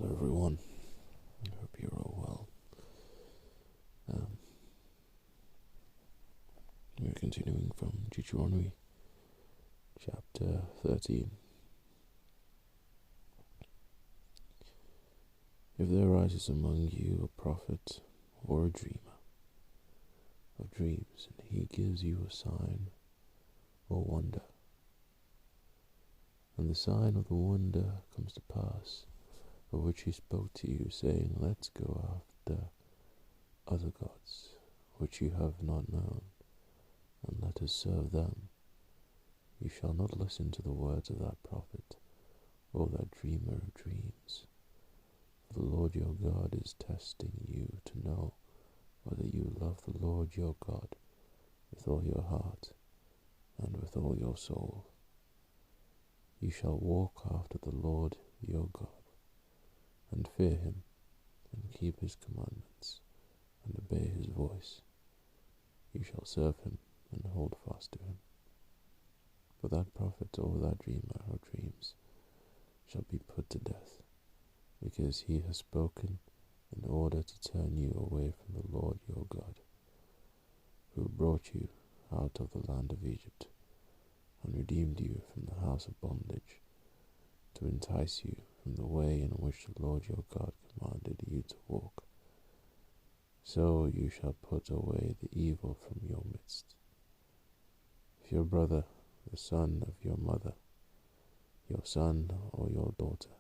Hello everyone, I hope you're all well. We're continuing from Deuteronomy chapter 13. If there arises among you a prophet or a dreamer of dreams, and he gives you a sign or wonder, and the sign or the wonder comes to pass, of which he spoke to you, saying, Let's go after other gods, which you have not known, and let us serve them, you shall not listen to the words of that prophet or that dreamer of dreams. For the Lord your God is testing you to know whether you love the Lord your God with all your heart and with all your soul. You shall walk after the Lord your God, and fear him, and keep his commandments, and obey his voice. You shall serve him, and hold fast to him. For that prophet or that dreamer of dreams shall be put to death, because he has spoken in order to turn you away from the Lord your God, who brought you out of the land of Egypt, and redeemed you from the house of bondage, to entice you from the way in which the Lord your God commanded you to walk. So you shall put away the evil from your midst. If your brother, the son of your mother, your son or your daughter,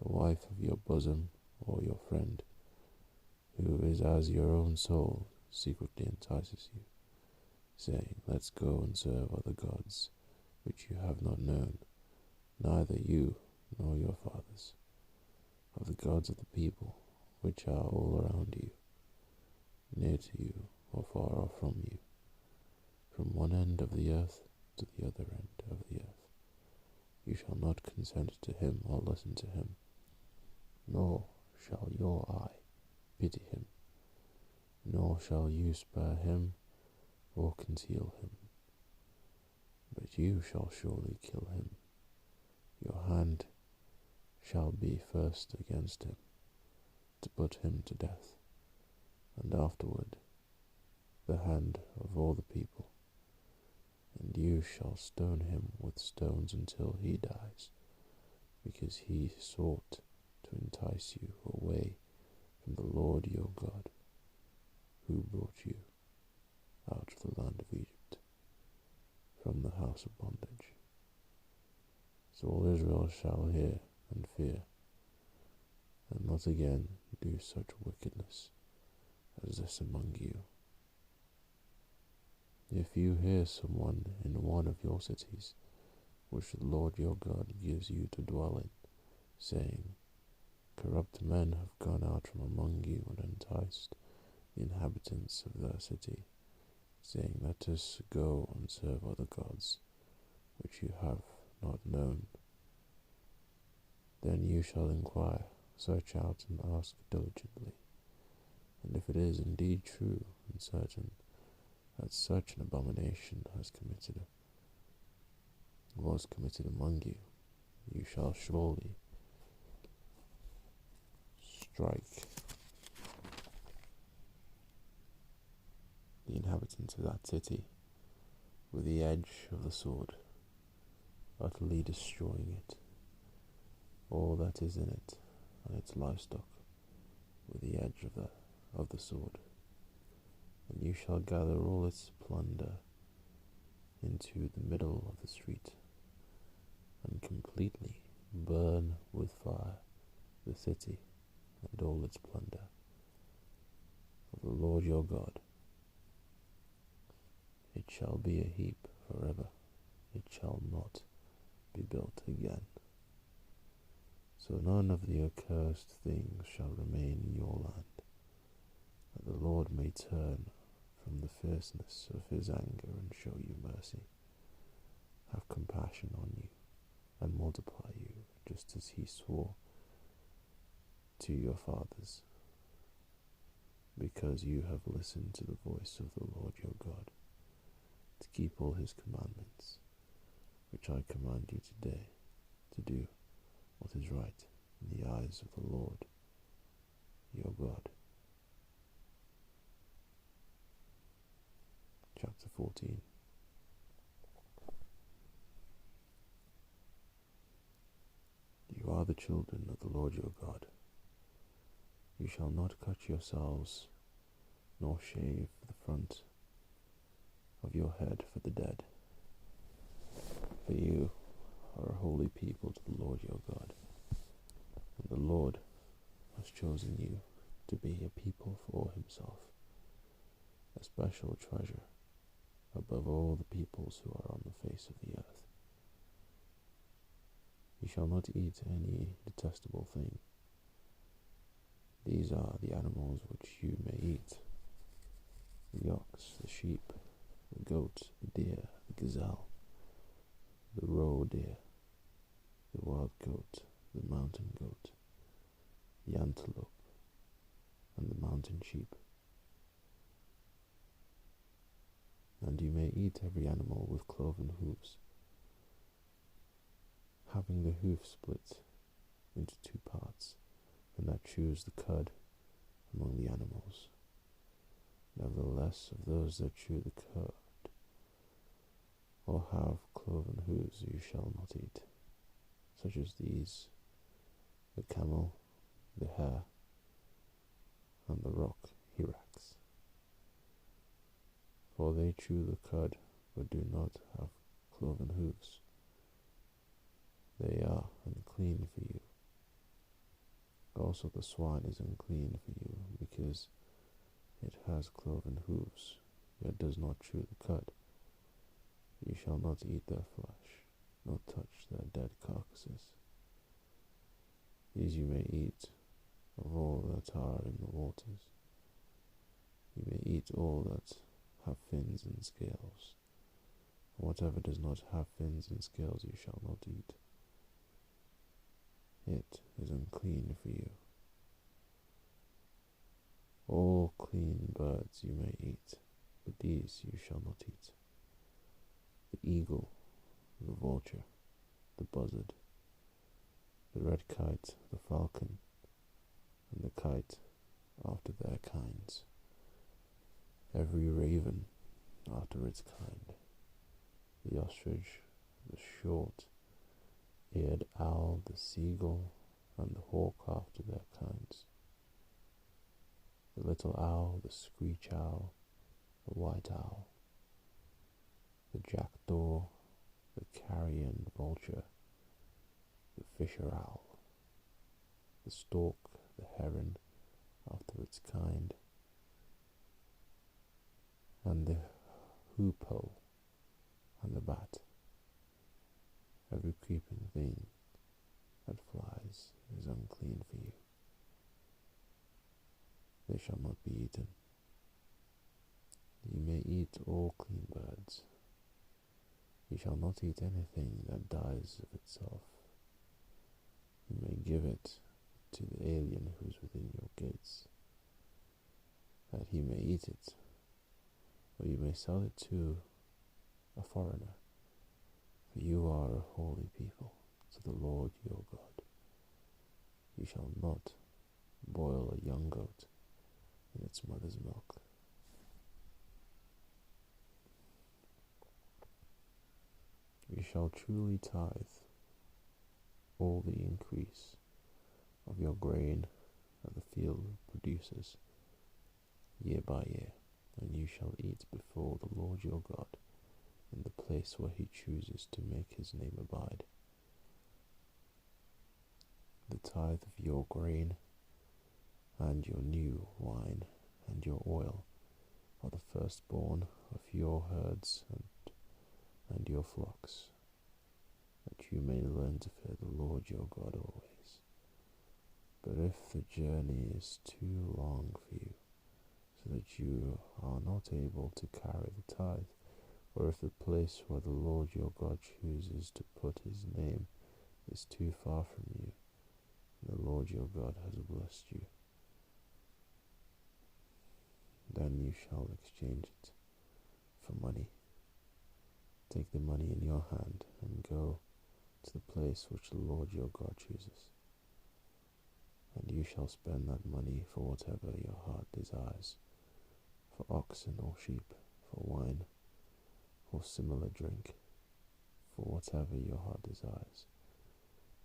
the wife of your bosom or your friend, who is as your own soul, secretly entices you, saying, Let's go and serve other gods, which you have not known, neither you nor your fathers, of the gods of the people, which are all around you, near to you or far off from you, from one end of the earth to the other end of the earth. You shall not consent to him or listen to him, nor shall your eye pity him, nor shall you spare him or conceal him, but you shall surely kill him. Your hand shall be first against him, to put him to death, and afterward the hand of all the people, and you shall stone him with stones until he dies, because he sought to entice you away from the Lord your God, who brought you out of the land of Egypt, from the house of bondage. So all Israel shall hear and fear, and not again do such wickedness as this among you. If you hear someone in one of your cities, which the Lord your God gives you to dwell in, saying, Corrupt men have gone out from among you and enticed the inhabitants of their city, saying, Let us go and serve other gods, which you have not known. Then you shall inquire, search out, and ask diligently. And if it is indeed true and certain that such an abomination was committed among you, you shall surely strike the inhabitants of that city with the edge of the sword, utterly destroying it, all that is in it, and its livestock, with the edge of the sword. And you shall gather all its plunder into the middle of the street, and completely burn with fire the city and all its plunder of the Lord your God. It shall be a heap forever, it shall not be built again. So none of the accursed things shall remain in your land, that the Lord may turn from the fierceness of his anger and show you mercy, have compassion on you, and multiply you, just as he swore to your fathers, because you have listened to the voice of the Lord your God, to keep all his commandments, which I command you today, to do what is right in the eyes eyes of the Lord your God. Chapter 14. You are the children of the Lord your God. You shall not cut yourselves, nor shave the front of your head for the dead, for you are a holy people to the Lord your God, and the Lord has chosen you to be a people for himself, a special treasure above all the peoples who are on the face of the earth. You shall not eat any detestable thing. These are the animals which you may eat: the ox, the sheep, the goat, the deer, the gazelle, the roe deer, the wild goat, the mountain goat, the antelope, and the mountain sheep. And you may eat every animal with cloven hoofs, having the hoof split into two parts, and that chews the cud among the animals. Nevertheless, of those that chew the cud, or have cloven hooves, you shall not eat, such as these: the camel, the hare, and the rock hyrax. For they chew the cud, but do not have cloven hooves. They are unclean for you. Also the swine is unclean for you, because it has cloven hooves, yet does not chew the cud. You shall not eat their flesh, nor touch their dead carcasses. These you may eat of all that are in the waters. You may eat all that have fins and scales. Whatever does not have fins and scales you shall not eat. It is unclean for you. All clean birds you may eat, but these you shall not eat: the eagle, the vulture, the buzzard, the red kite, the falcon, and the kite after their kinds, every raven after its kind, the ostrich, the short-eared owl, the seagull, and the hawk after their kinds, the little owl, the screech owl, the white owl, the jackdaw, the carrion vulture, the fisher owl, the stork, the heron after its kind, and the hoopoe, and the bat. Every creeping thing that flies is unclean for you. They shall not be eaten. You may eat all clean birds. You shall not eat anything that dies of itself. You may give it to the alien who is within your gates, that he may eat it, or you may sell it to a foreigner, for you are a holy people to the Lord your God. You shall not boil a young goat in its mother's milk. You shall truly tithe all the increase of your grain that the field produces year by year, and you shall eat before the Lord your God in the place where he chooses to make his name abide. The tithe of your grain and your new wine and your oil are the firstborn of your herds and your flocks, that you may learn to fear the Lord your God always. But if the journey is too long for you, so that you are not able to carry the tithe, or if the place where the Lord your God chooses to put his name is too far from you, and the Lord your God has blessed you, then you shall exchange it for money. Take the money in your hand and go to the place which the Lord your God chooses. you shall spend that money for whatever your heart desires, for oxen or sheep, for wine or similar drink, for whatever your heart desires.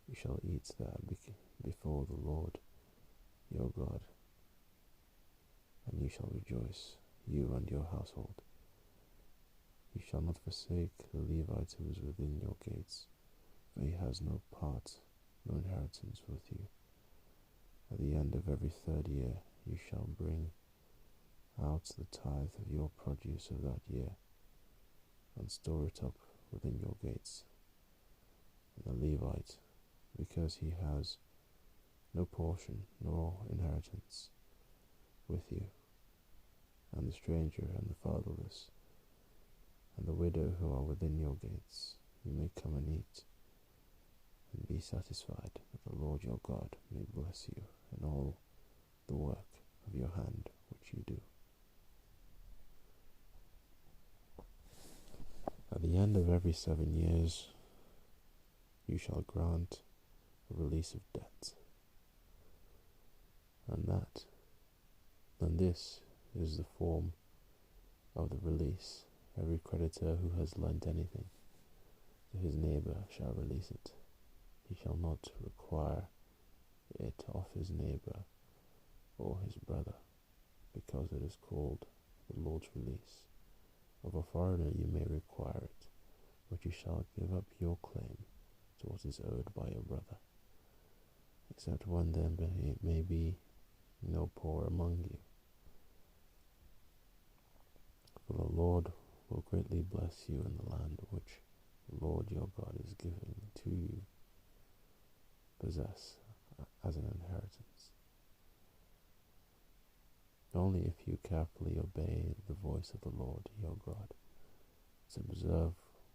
You shall eat there before the Lord your God, and you shall rejoice, you and your household. You shall not forsake the Levite who is within your gates, for he has no part, no inheritance with you. At the end of every 3rd year you shall bring out the tithe of your produce of that year, and store it up within your gates. And the Levite, because he has no portion nor inheritance with you, and the stranger and the fatherless, and the widow who are within your gates, you may come and eat, and be satisfied, that the Lord your God may bless you in all the work of your hand which you do. At the end of every 7 years, you shall grant a release of debt, and this is the form of the release. Every creditor who has lent anything to his neighbor shall release it. He shall not require it of his neighbor or his brother, because it is called the Lord's release. Of a foreigner you may require it, but you shall give up your claim to what is owed by your brother, except when there may be no poor among you. For the Lord will greatly bless you in the land which the Lord your God is giving to you possess as an inheritance. Only if you carefully obey the voice of the Lord your God, to observe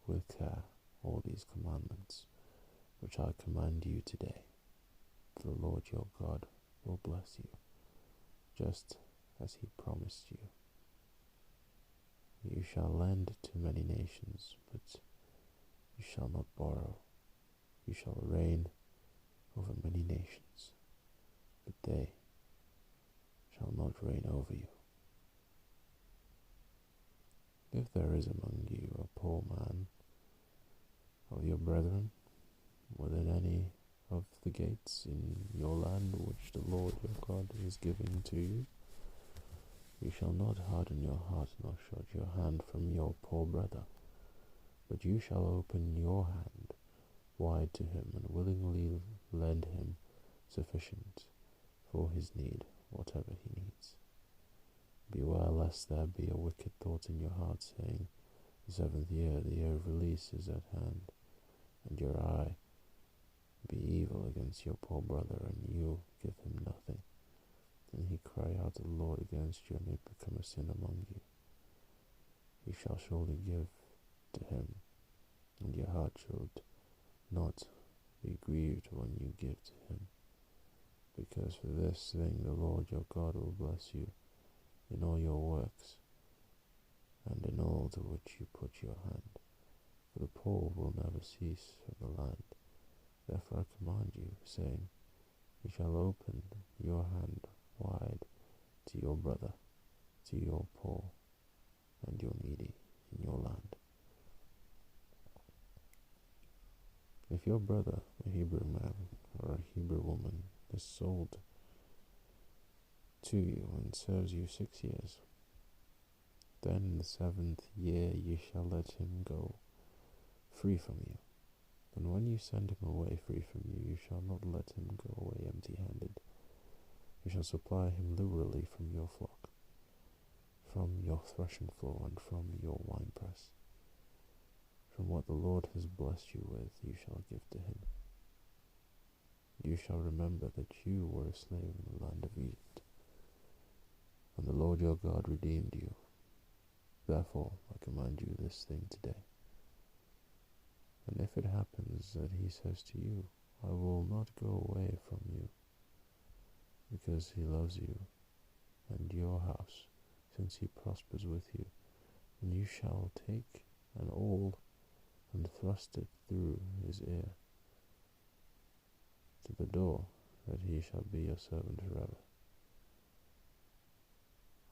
with care all these commandments which I command you today, the Lord your God will bless you, just as he promised you. You shall lend to many nations, but you shall not borrow. You shall reign over many nations, but they shall not reign over you. If there is among you a poor man of your brethren within any of the gates in your land which the Lord your God is giving to you, you shall not harden your heart nor shut your hand from your poor brother, but you shall open your hand wide to him and willingly lend him sufficient for his need, whatever he needs. Beware lest there be a wicked thought in your heart, saying, the 7th year, the year of release, is at hand, and your eye be evil against your poor brother, and you give him nothing, and he cry out to the Lord against you, and it become a sin among you. You shall surely give to him, and your heart should not be grieved when you give to him, because for this thing the Lord your God will bless you in all your works, and in all to which you put your hand. For the poor will never cease from the land. Therefore I command you, saying, you shall open your hand wide to your brother, to your poor, and your needy in your land. If your brother, a Hebrew man or a Hebrew woman, is sold to you and serves you 6 years, then in the 7th year you shall let him go free from you. And when you send him away free from you, you shall not let him go away empty-handed. You shall supply him liberally from your flock, from your threshing floor, and from your winepress. From what the Lord has blessed you with, you shall give to him. You shall remember that you were a slave in the land of Egypt, and the Lord your God redeemed you. Therefore I command you this thing today. And if it happens that he says to you, I will not go away from you, because he loves you and your house, since he prospers with you, then you shall take an awl and thrust it through his ear to the door, that he shall be your servant forever.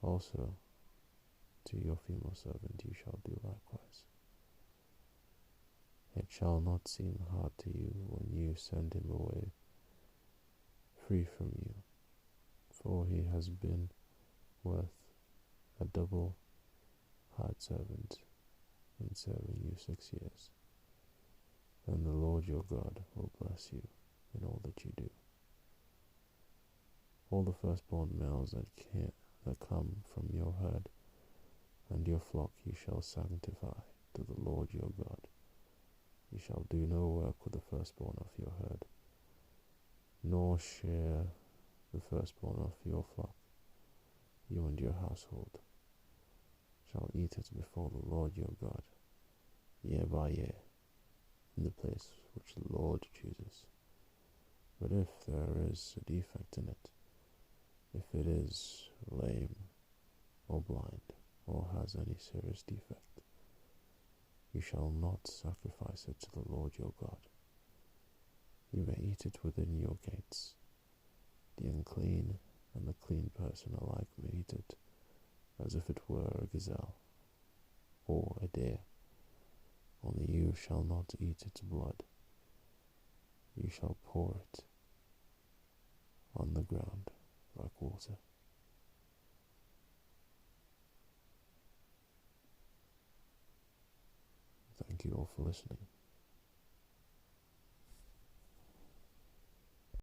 Also, to your female servant you shall do likewise. It shall not seem hard to you when you send him away free from you, for he has been worth a double hired servant in serving you 6 years. Then the Lord your God will bless you in all that you do. All the firstborn males that come from your herd and your flock you shall sanctify to the Lord your God. You shall do no work with the firstborn of your herd, nor share the firstborn of your flock. You and your household shall eat it before the Lord your God, year by year, in the place which the Lord chooses. But if there is a defect in it, if it is lame or blind, or has any serious defect, you shall not sacrifice it to the Lord your God. You may eat it within your gates. The unclean and the clean person alike may eat it, as if it were a gazelle or a deer. Only you shall not eat its blood. You shall pour it on the ground like water. Thank you all for listening.